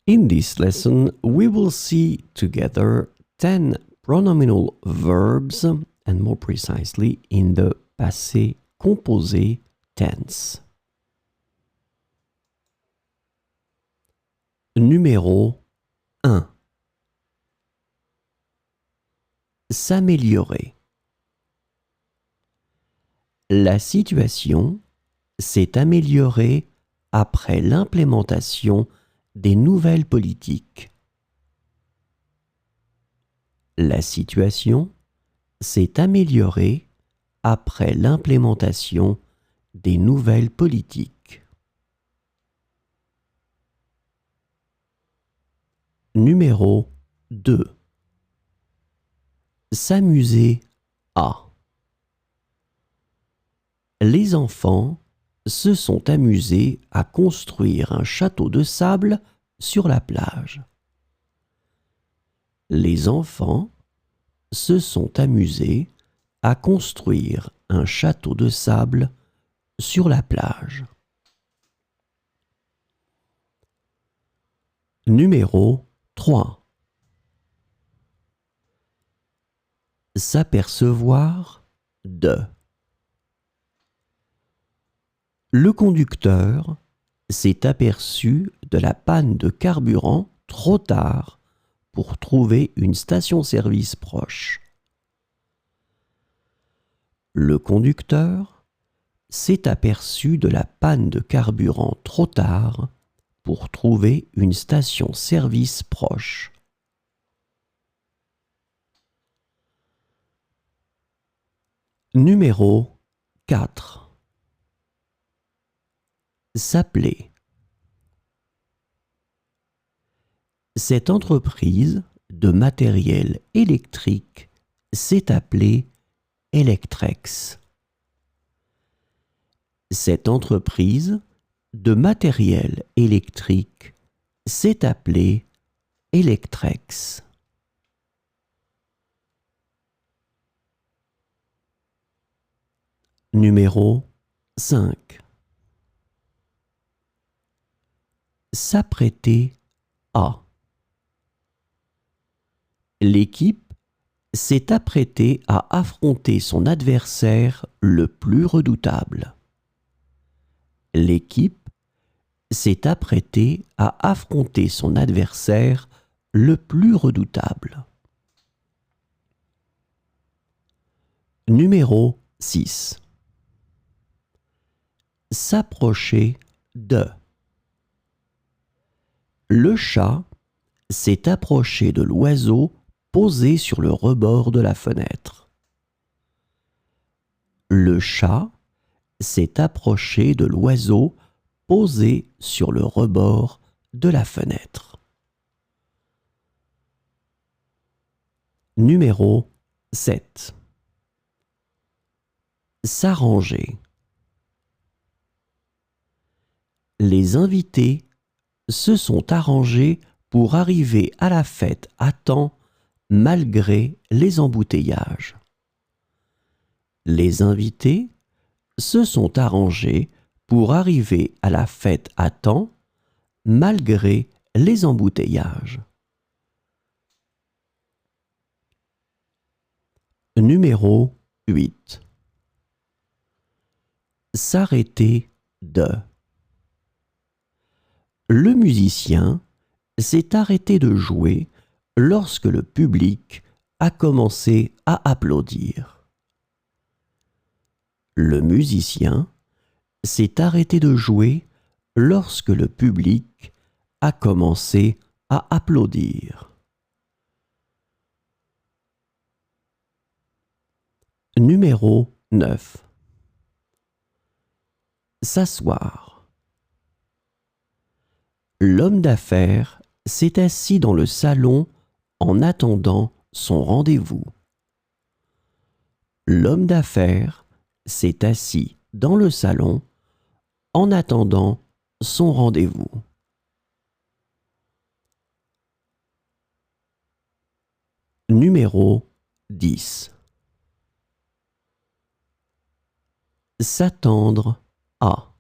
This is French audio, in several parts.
In this lesson, we will see together 10 pronominal verbs, and more precisely in the passé composé tense. Numéro 1. S'améliorer. La situation s'est améliorée après l'implémentation des nouvelles politiques. La situation s'est améliorée après l'implémentation des nouvelles politiques. Numéro 2. S'amuser à. Les enfants se sont amusés à construire un château de sable sur la plage. Les enfants se sont amusés à construire un château de sable sur la plage. Numéro 3. S'apercevoir de. Le conducteur s'est aperçu de la panne de carburant trop tard pour trouver une station-service proche. Le conducteur s'est aperçu de la panne de carburant trop tard pour trouver une station-service proche. Numéro 4. S'appeler. Cette entreprise de matériel électrique s'est appelée Electrex. Cette entreprise de matériel électrique s'est appelée Electrex. Numéro 5. S'apprêter à. L'équipe s'est apprêtée à affronter son adversaire le plus redoutable. L'équipe s'est apprêtée à affronter son adversaire le plus redoutable. Numéro 6. S'approcher de. Le chat s'est approché de l'oiseau posé sur le rebord de la fenêtre. Le chat s'est approché de l'oiseau posé sur le rebord de la fenêtre. Numéro 7. S'arranger. Les invités se sont arrangés pour arriver à la fête à temps malgré les embouteillages. Les invités se sont arrangés pour arriver à la fête à temps malgré les embouteillages. Numéro 8. S'arrêter de. Le musicien s'est arrêté de jouer lorsque le public a commencé à applaudir. Le musicien s'est arrêté de jouer lorsque le public a commencé à applaudir. Numéro 9. S'asseoir. L'homme d'affaires s'est assis dans le salon en attendant son rendez-vous. L'homme d'affaires s'est assis dans le salon en attendant son rendez-vous. Numéro 10. S'attendre à.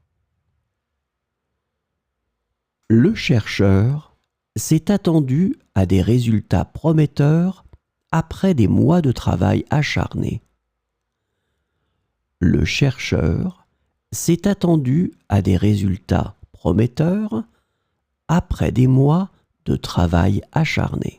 Le chercheur s'est attendu à des résultats prometteurs après des mois de travail acharné. Le chercheur s'est attendu à des résultats prometteurs après des mois de travail acharné.